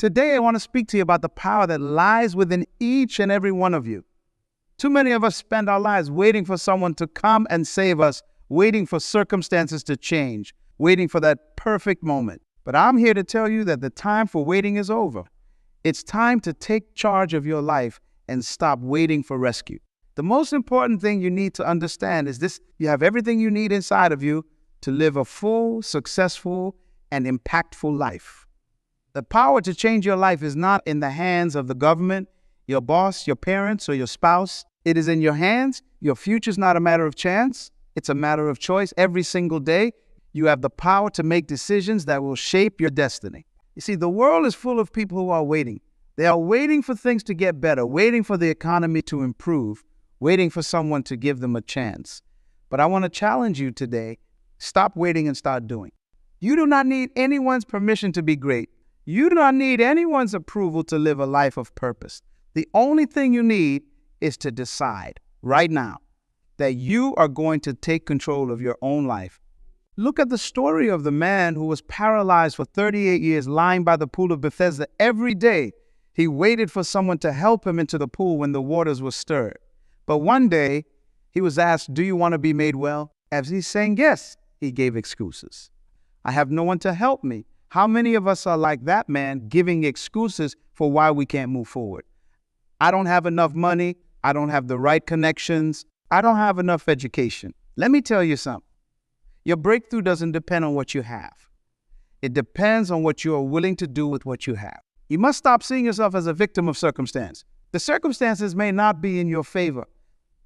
Today, I want to speak to you about the power that lies within each and every one of you. Too many of us spend our lives waiting for someone to come and save us, waiting for circumstances to change, waiting for that perfect moment. But I'm here to tell you that the time for waiting is over. It's time to take charge of your life and stop waiting for rescue. The most important thing you need to understand is this: you have everything you need inside of you to live a full, successful, and impactful life. The power to change your life is not in the hands of the government, your boss, your parents, or your spouse. It is in your hands. Your future is not a matter of chance. It's a matter of choice. Every single day, you have the power to make decisions that will shape your destiny. You see, the world is full of people who are waiting. They are waiting for things to get better, waiting for the economy to improve, waiting for someone to give them a chance. But I want to challenge you today: stop waiting and start doing. You do not need anyone's permission to be great. You do not need anyone's approval to live a life of purpose. The only thing you need is to decide right now that you are going to take control of your own life. Look at the story of the man who was paralyzed for 38 years, lying by the pool of Bethesda. Every day, he waited for someone to help him into the pool when the waters were stirred. But one day, he was asked, "Do you want to be made well?" As he's saying yes, he gave excuses. "I have no one to help me." How many of us are like that man, giving excuses for why we can't move forward? I don't have enough money. I don't have the right connections. I don't have enough education. Let me tell you something. Your breakthrough doesn't depend on what you have. It depends on what you are willing to do with what you have. You must stop seeing yourself as a victim of circumstance. The circumstances may not be in your favor,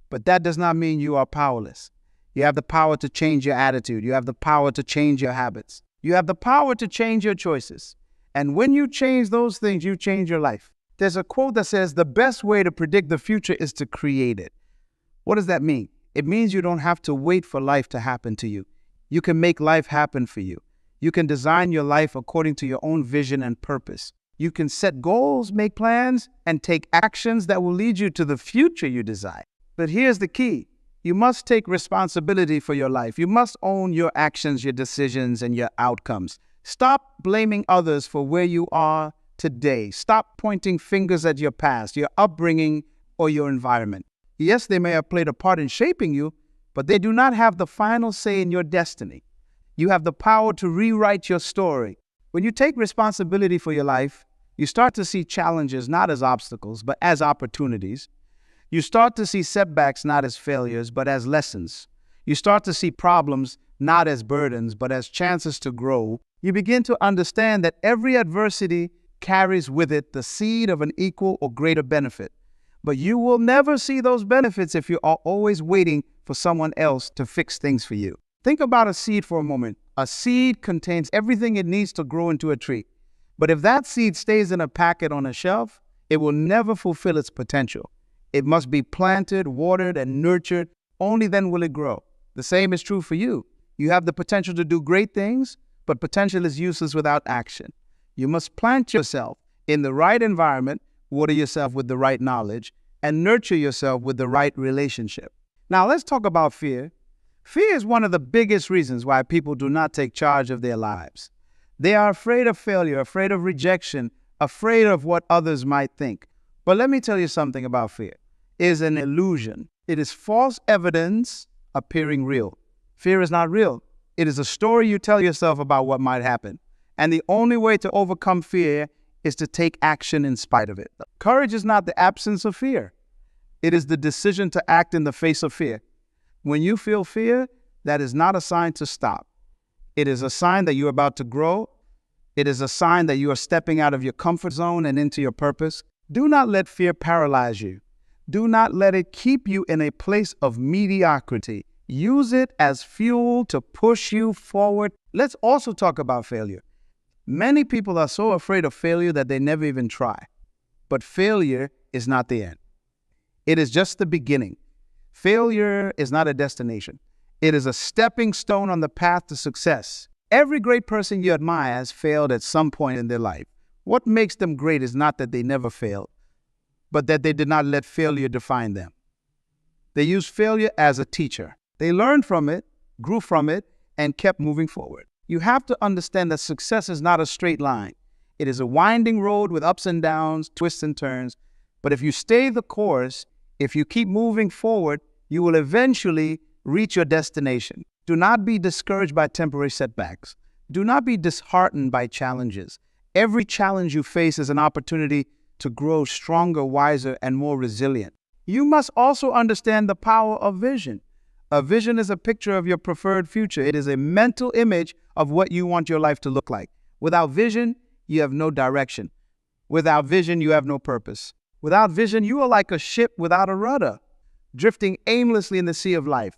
but that does not mean you are powerless. You have the power to change your attitude. You have the power to change your habits. You have the power to change your choices. And when you change those things, you change your life. There's a quote that says, "The best way to predict the future is to create it." What does that mean? It means you don't have to wait for life to happen to you. You can make life happen for you. You can design your life according to your own vision and purpose. You can set goals, make plans, and take actions that will lead you to the future you desire. But here's the key. You must take responsibility for your life. You must own your actions, your decisions, and your outcomes. Stop blaming others for where you are today. Stop pointing fingers at your past, your upbringing, or your environment. Yes, they may have played a part in shaping you, but they do not have the final say in your destiny. You have the power to rewrite your story. When you take responsibility for your life, you start to see challenges not as obstacles, but as opportunities. You start to see setbacks not as failures, but as lessons. You start to see problems not as burdens, but as chances to grow. You begin to understand that every adversity carries with it the seed of an equal or greater benefit. But you will never see those benefits if you are always waiting for someone else to fix things for you. Think about a seed for a moment. A seed contains everything it needs to grow into a tree. But if that seed stays in a packet on a shelf, it will never fulfill its potential. It must be planted, watered, and nurtured. Only then will it grow. The same is true for you. You have the potential to do great things, but potential is useless without action. You must plant yourself in the right environment, water yourself with the right knowledge, and nurture yourself with the right relationship. Now let's talk about fear. Fear is one of the biggest reasons why people do not take charge of their lives. They are afraid of failure, afraid of rejection, afraid of what others might think. But let me tell you something about fear. It is an illusion. It is false evidence appearing real. Fear is not real. It is a story you tell yourself about what might happen. And the only way to overcome fear is to take action in spite of it. Courage is not the absence of fear. It is the decision to act in the face of fear. When you feel fear, that is not a sign to stop. It is a sign that you're about to grow. It is a sign that you are stepping out of your comfort zone and into your purpose. Do not let fear paralyze you. Do not let it keep you in a place of mediocrity. Use it as fuel to push you forward. Let's also talk about failure. Many people are so afraid of failure that they never even try. But failure is not the end. It is just the beginning. Failure is not a destination. It is a stepping stone on the path to success. Every great person you admire has failed at some point in their life. What makes them great is not that they never failed, but that they did not let failure define them. They used failure as a teacher. They learned from it, grew from it, and kept moving forward. You have to understand that success is not a straight line. It is a winding road with ups and downs, twists and turns. But if you stay the course, if you keep moving forward, you will eventually reach your destination. Do not be discouraged by temporary setbacks. Do not be disheartened by challenges. Every challenge you face is an opportunity to grow stronger, wiser, and more resilient. You must also understand the power of vision. A vision is a picture of your preferred future. It is a mental image of what you want your life to look like. Without vision, you have no direction. Without vision, you have no purpose. Without vision, you are like a ship without a rudder, drifting aimlessly in the sea of life.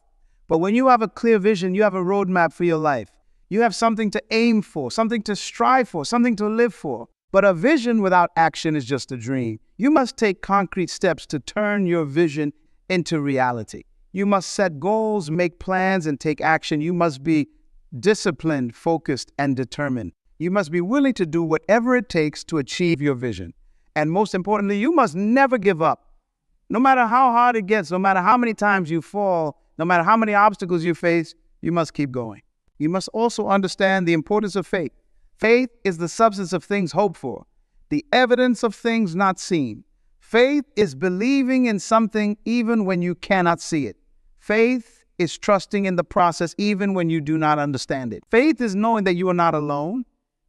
But when you have a clear vision, you have a roadmap for your life. You have something to aim for, something to strive for, something to live for. But a vision without action is just a dream. You must take concrete steps to turn your vision into reality. You must set goals, make plans, and take action. You must be disciplined, focused, and determined. You must be willing to do whatever it takes to achieve your vision. And most importantly, you must never give up. No matter how hard it gets, no matter how many times you fall, no matter how many obstacles you face, you must keep going. You must also understand the importance of faith. Faith is the substance of things hoped for, the evidence of things not seen. Faith is believing in something even when you cannot see it. Faith is trusting in the process even when you do not understand it. Faith is knowing that you are not alone,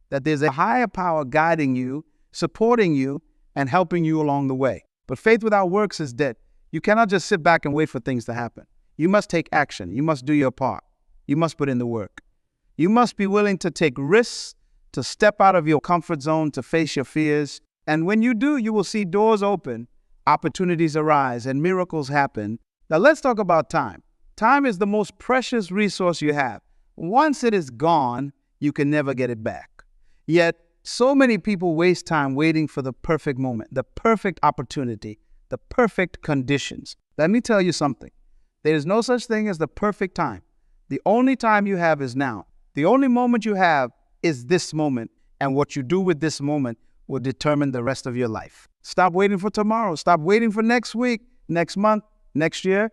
that there's a higher power guiding you, supporting you, and helping you along the way. But faith without works is dead. You cannot just sit back and wait for things to happen. You must take action. You must do your part. You must put in the work. You must be willing to take risks, to step out of your comfort zone, to face your fears. And when you do, you will see doors open, opportunities arise, and miracles happen. Now let's talk about time. Time is the most precious resource you have. Once it is gone, you can never get it back. Yet, so many people waste time waiting for the perfect moment, the perfect opportunity, the perfect conditions. Let me tell you something. There is no such thing as the perfect time. The only time you have is now. The only moment you have is this moment, and what you do with this moment will determine the rest of your life. Stop waiting for tomorrow. Stop waiting for next week, next month, next year.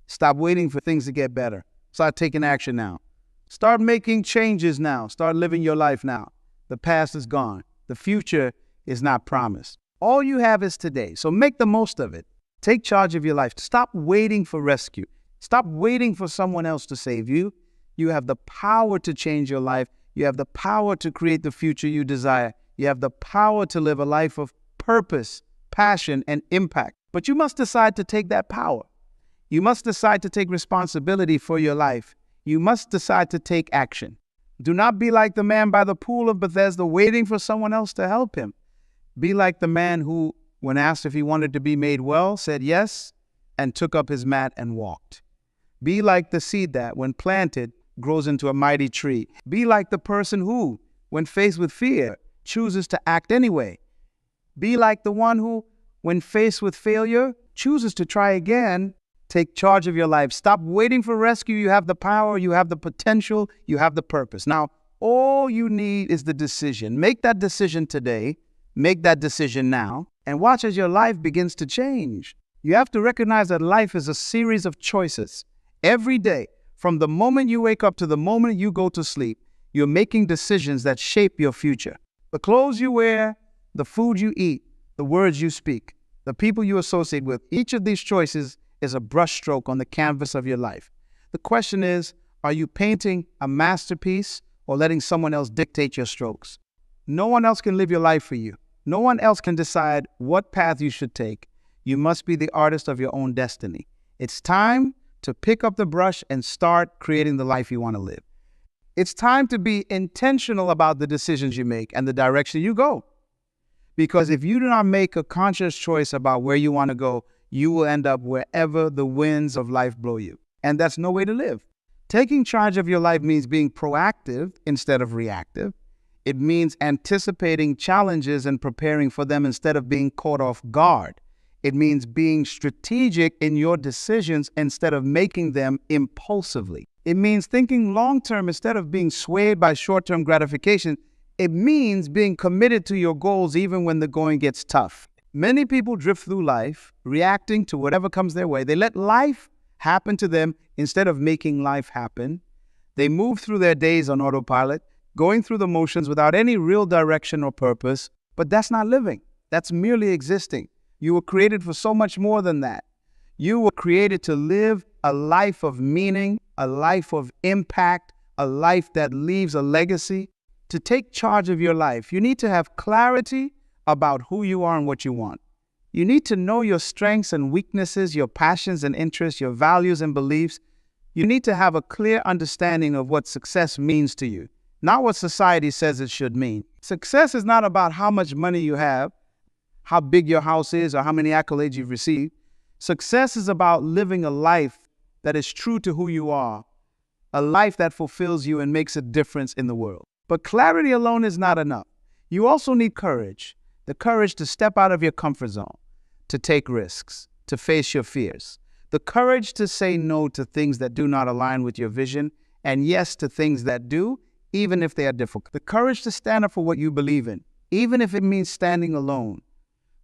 Stop waiting for things to get better. Start taking action now. Start making changes now. Start living your life now. The past is gone. The future is not promised. All you have is today, so make the most of it. Take charge of your life. Stop waiting for rescue. Stop waiting for someone else to save you. You have the power to change your life. You have the power to create the future you desire. You have the power to live a life of purpose, passion, and impact. But you must decide to take that power. You must decide to take responsibility for your life. You must decide to take action. Do not be like the man by the pool of Bethesda waiting for someone else to help him. Be like the man who, when asked if he wanted to be made well, said yes and took up his mat and walked. Be like the seed that, when planted, grows into a mighty tree. Be like the person who, when faced with fear, chooses to act anyway. Be like the one who, when faced with failure, chooses to try again. Take charge of your life. Stop waiting for rescue. You have the power, you have the potential, you have the purpose. Now, all you need is the decision. Make that decision today. Make that decision now. And watch as your life begins to change. You have to recognize that life is a series of choices. Every day, from the moment you wake up to the moment you go to sleep, you're making decisions that shape your future. The clothes you wear, the food you eat, the words you speak, the people you associate with, each of these choices is a brushstroke on the canvas of your life. The question is, are you painting a masterpiece or letting someone else dictate your strokes? No one else can live your life for you. No one else can decide what path you should take. You must be the artist of your own destiny. It's time to pick up the brush and start creating the life you want to live. It's time to be intentional about the decisions you make and the direction you go. Because if you do not make a conscious choice about where you want to go, you will end up wherever the winds of life blow you. And that's no way to live. Taking charge of your life means being proactive instead of reactive. It means anticipating challenges and preparing for them instead of being caught off guard. It means being strategic in your decisions instead of making them impulsively. It means thinking long-term instead of being swayed by short-term gratification. It means being committed to your goals even when the going gets tough. Many people drift through life, reacting to whatever comes their way. They let life happen to them instead of making life happen. They move through their days on autopilot, going through the motions without any real direction or purpose, but that's not living. That's merely existing. You were created for so much more than that. You were created to live a life of meaning, a life of impact, a life that leaves a legacy. To take charge of your life, you need to have clarity about who you are and what you want. You need to know your strengths and weaknesses, your passions and interests, your values and beliefs. You need to have a clear understanding of what success means to you, not what society says it should mean. Success is not about how much money you have, how big your house is, or how many accolades you've received. Success is about living a life that is true to who you are, a life that fulfills you and makes a difference in the world. But clarity alone is not enough. You also need courage, the courage to step out of your comfort zone, to take risks, to face your fears, the courage to say no to things that do not align with your vision, and yes to things that do, even if they are difficult. The courage to stand up for what you believe in, even if it means standing alone.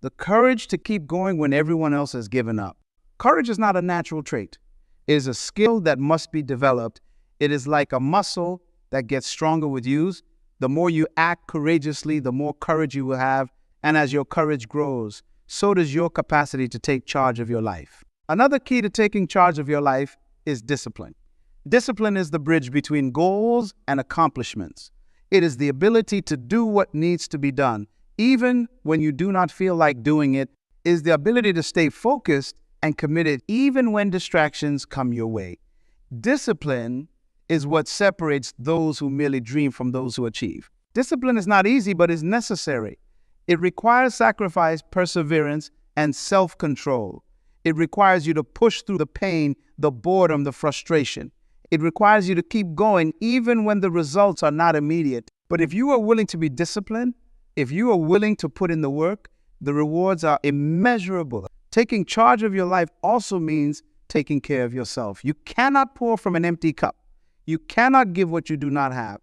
The courage to keep going when everyone else has given up. Courage is not a natural trait. It is a skill that must be developed. It is like a muscle that gets stronger with use. The more you act courageously, the more courage you will have. And as your courage grows, so does your capacity to take charge of your life. Another key to taking charge of your life is discipline. Discipline is the bridge between goals and accomplishments. It is the ability to do what needs to be done, even when you do not feel like doing it. It is the ability to stay focused and committed even when distractions come your way. Discipline is what separates those who merely dream from those who achieve. Discipline is not easy, but is necessary. It requires sacrifice, perseverance, and self-control. It requires you to push through the pain, the boredom, the frustration. It requires you to keep going even when the results are not immediate. But if you are willing to be disciplined, if you are willing to put in the work, the rewards are immeasurable. Taking charge of your life also means taking care of yourself. You cannot pour from an empty cup. You cannot give what you do not have.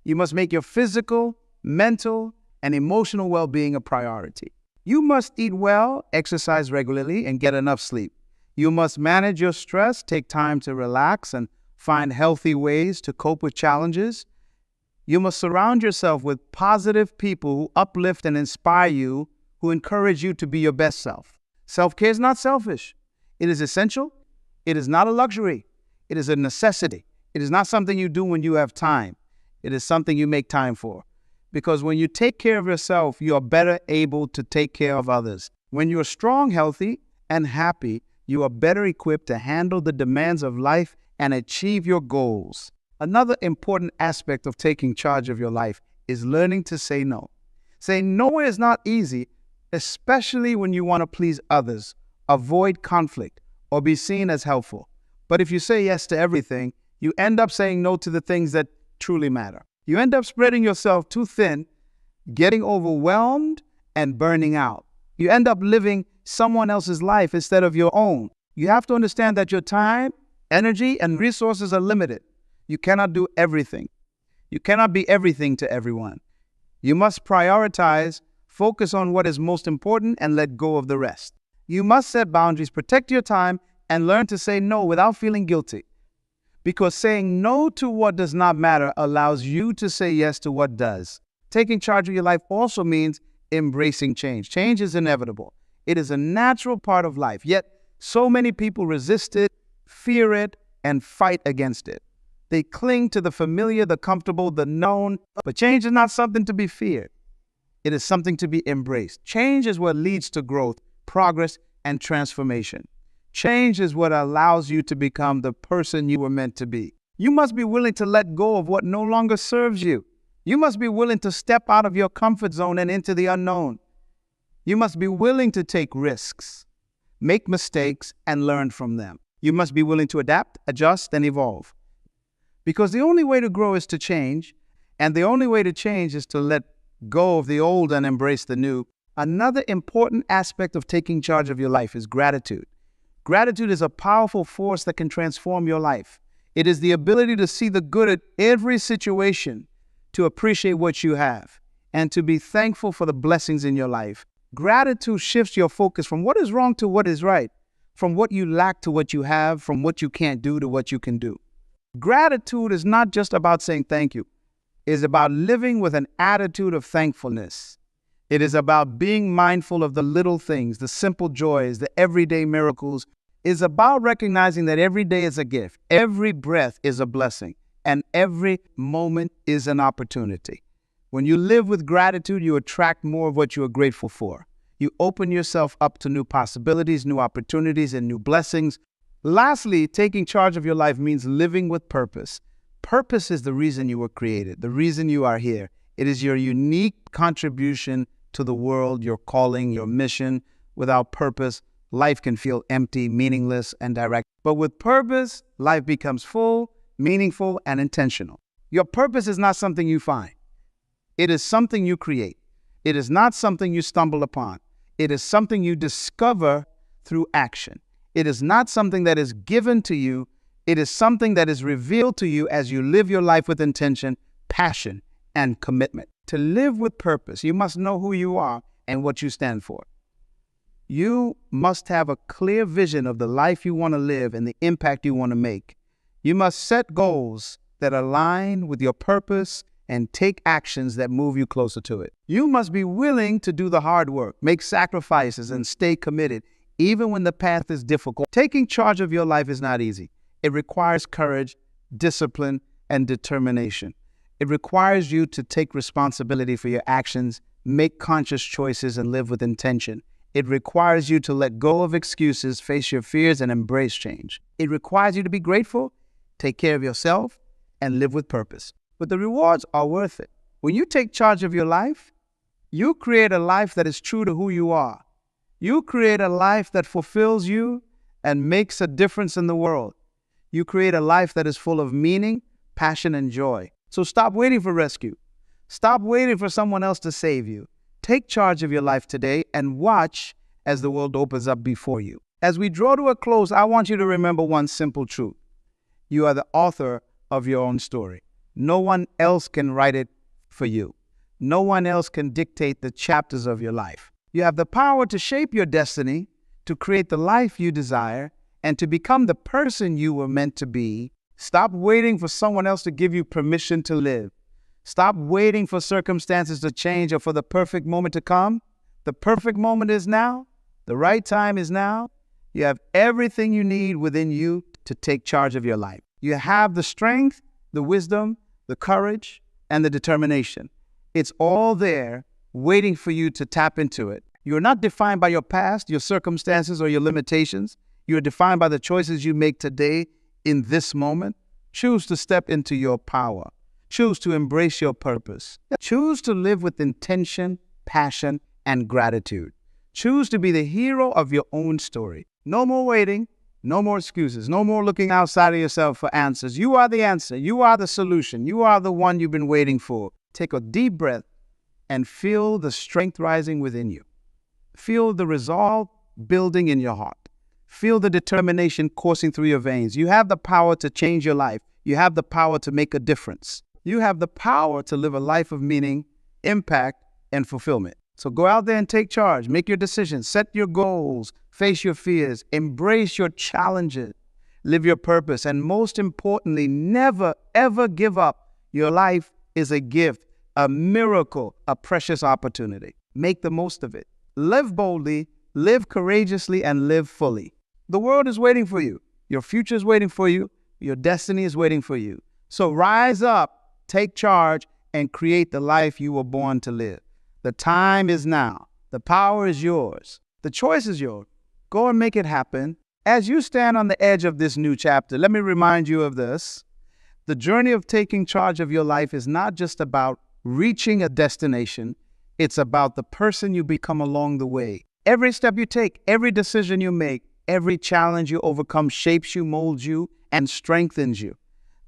You must make your physical, mental, and emotional well-being a priority. You must eat well, exercise regularly, and get enough sleep. You must manage your stress, take time to relax, and find healthy ways to cope with challenges. You must surround yourself with positive people who uplift and inspire you, who encourage you to be your best self. Self-care is not selfish. It is essential. It is not a luxury. It is a necessity. It is not something you do when you have time. It is something you make time for. Because when you take care of yourself, you are better able to take care of others. When you are strong, healthy, and happy, you are better equipped to handle the demands of life and achieve your goals. Another important aspect of taking charge of your life is learning to say no. Saying no is not easy, especially when you want to please others, avoid conflict, or be seen as helpful. But if you say yes to everything, you end up saying no to the things that truly matter. You end up spreading yourself too thin, getting overwhelmed, and burning out. You end up living someone else's life instead of your own. You have to understand that your time, energy, and resources are limited. You cannot do everything. You cannot be everything to everyone. You must prioritize, focus on what is most important, and let go of the rest. You must set boundaries, protect your time, and learn to say no without feeling guilty. Because saying no to what does not matter allows you to say yes to what does. Taking charge of your life also means embracing change. Change is inevitable. It is a natural part of life, yet so many people resist it, fear it, and fight against it. They cling to the familiar, the comfortable, the known, but change is not something to be feared. It is something to be embraced. Change is what leads to growth, progress, and transformation. Change is what allows you to become the person you were meant to be. You must be willing to let go of what no longer serves you. You must be willing to step out of your comfort zone and into the unknown. You must be willing to take risks, make mistakes, and learn from them. You must be willing to adapt, adjust, and evolve. Because the only way to grow is to change, and the only way to change is to let go of the old and embrace the new. Another important aspect of taking charge of your life is gratitude. Gratitude is a powerful force that can transform your life. It is the ability to see the good in every situation, to appreciate what you have, and to be thankful for the blessings in your life. Gratitude shifts your focus from what is wrong to what is right, from what you lack to what you have, from what you can't do to what you can do. Gratitude is not just about saying thank you. is about living with an attitude of thankfulness. It is about being mindful of the little things, the simple joys, the everyday miracles. It's about recognizing that every day is a gift, every breath is a blessing, and every moment is an opportunity. When you live with gratitude, you attract more of what you are grateful for. You open yourself up to new possibilities, new opportunities, and new blessings. Lastly, taking charge of your life means living with purpose. Purpose is the reason you were created, the reason you are here. It is your unique contribution to the world, your calling, your mission. Without purpose, life can feel empty, meaningless, and direct. But with purpose, life becomes full, meaningful, and intentional. Your purpose is not something you find. It is something you create. It is not something you stumble upon. It is something you discover through action. It is not something that is given to you. It is something that is revealed to you as you live your life with intention, passion, and commitment. To live with purpose, you must know who you are and what you stand for. You must have a clear vision of the life you want to live and the impact you want to make. You must set goals that align with your purpose and take actions that move you closer to it. You must be willing to do the hard work, make sacrifices, and stay committed, even when the path is difficult. Taking charge of your life is not easy. It requires courage, discipline, and determination. It requires you to take responsibility for your actions, make conscious choices, and live with intention. It requires you to let go of excuses, face your fears, and embrace change. It requires you to be grateful, take care of yourself, and live with purpose. But the rewards are worth it. When you take charge of your life, you create a life that is true to who you are. You create a life that fulfills you and makes a difference in the world. You create a life that is full of meaning, passion, and joy. So stop waiting for rescue. Stop waiting for someone else to save you. Take charge of your life today and watch as the world opens up before you. As we draw to a close, I want you to remember one simple truth. You are the author of your own story. No one else can write it for you. No one else can dictate the chapters of your life. You have the power to shape your destiny, to create the life you desire, and to become the person you were meant to be. Stop waiting for someone else to give you permission to live. Stop waiting for circumstances to change or for the perfect moment to come. The perfect moment is now. The right time is now. You have everything you need within you to take charge of your life. You have the strength, the wisdom, the courage, and the determination. It's all there waiting for you to tap into it. You're not defined by your past, your circumstances, or your limitations. You're defined by the choices you make today in this moment. Choose to step into your power. Choose to embrace your purpose. Choose to live with intention, passion, and gratitude. Choose to be the hero of your own story. No more waiting, no more excuses, no more looking outside of yourself for answers. You are the answer. You are the solution. You are the one you've been waiting for. Take a deep breath and feel the strength rising within you. Feel the resolve building in your heart. Feel the determination coursing through your veins. You have the power to change your life. You have the power to make a difference. You have the power to live a life of meaning, impact, and fulfillment. So go out there and take charge. Make your decisions. Set your goals. Face your fears. Embrace your challenges. Live your purpose. And most importantly, never, ever give up. Your life is a gift, a miracle, a precious opportunity. Make the most of it. Live boldly, live courageously, and live fully. The world is waiting for you. Your future is waiting for you. Your destiny is waiting for you. So rise up, take charge, and create the life you were born to live. The time is now. The power is yours. The choice is yours. Go and make it happen. As you stand on the edge of this new chapter, let me remind you of this. The journey of taking charge of your life is not just about reaching a destination. It's about the person you become along the way. Every step you take, every decision you make, every challenge you overcome shapes you, molds you, and strengthens you.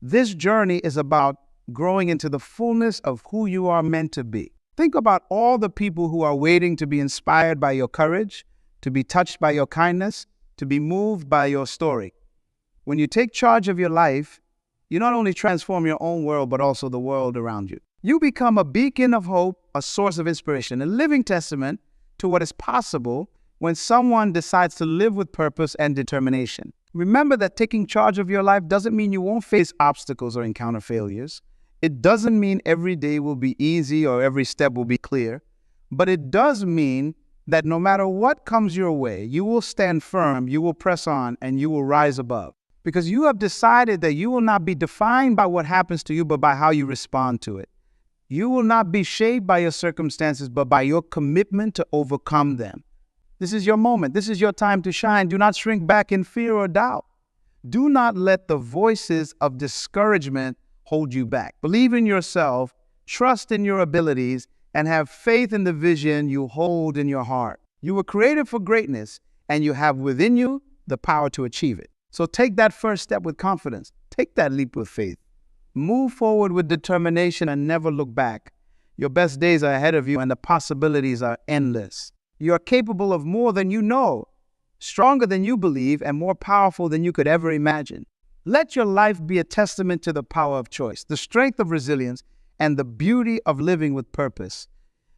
This journey is about growing into the fullness of who you are meant to be. Think about all the people who are waiting to be inspired by your courage, to be touched by your kindness, to be moved by your story. When you take charge of your life, you not only transform your own world, but also the world around you. You become a beacon of hope, a source of inspiration, a living testament to what is possible when someone decides to live with purpose and determination. Remember that taking charge of your life doesn't mean you won't face obstacles or encounter failures. It doesn't mean every day will be easy or every step will be clear, but it does mean that no matter what comes your way, you will stand firm, you will press on, and you will rise above. Because you have decided that you will not be defined by what happens to you, but by how you respond to it. You will not be shaped by your circumstances, but by your commitment to overcome them. This is your moment. This is your time to shine. Do not shrink back in fear or doubt. Do not let the voices of discouragement hold you back. Believe in yourself, trust in your abilities, and have faith in the vision you hold in your heart. You were created for greatness, and you have within you the power to achieve it. So take that first step with confidence. Take that leap with faith. Move forward with determination and never look back. Your best days are ahead of you, and the possibilities are endless. You are capable of more than you know, stronger than you believe, and more powerful than you could ever imagine. Let your life be a testament to the power of choice, the strength of resilience, and the beauty of living with purpose.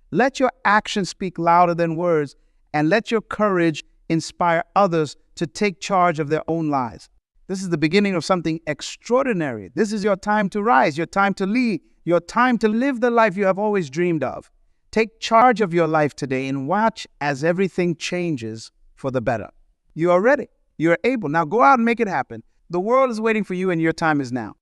Let your actions speak louder than words, and let your courage inspire others to take charge of their own lives. This is the beginning of something extraordinary. This is your time to rise, your time to lead, your time to live the life you have always dreamed of. Take charge of your life today and watch as everything changes for the better. You are ready. You are able. Now go out and make it happen. The world is waiting for you, and your time is now.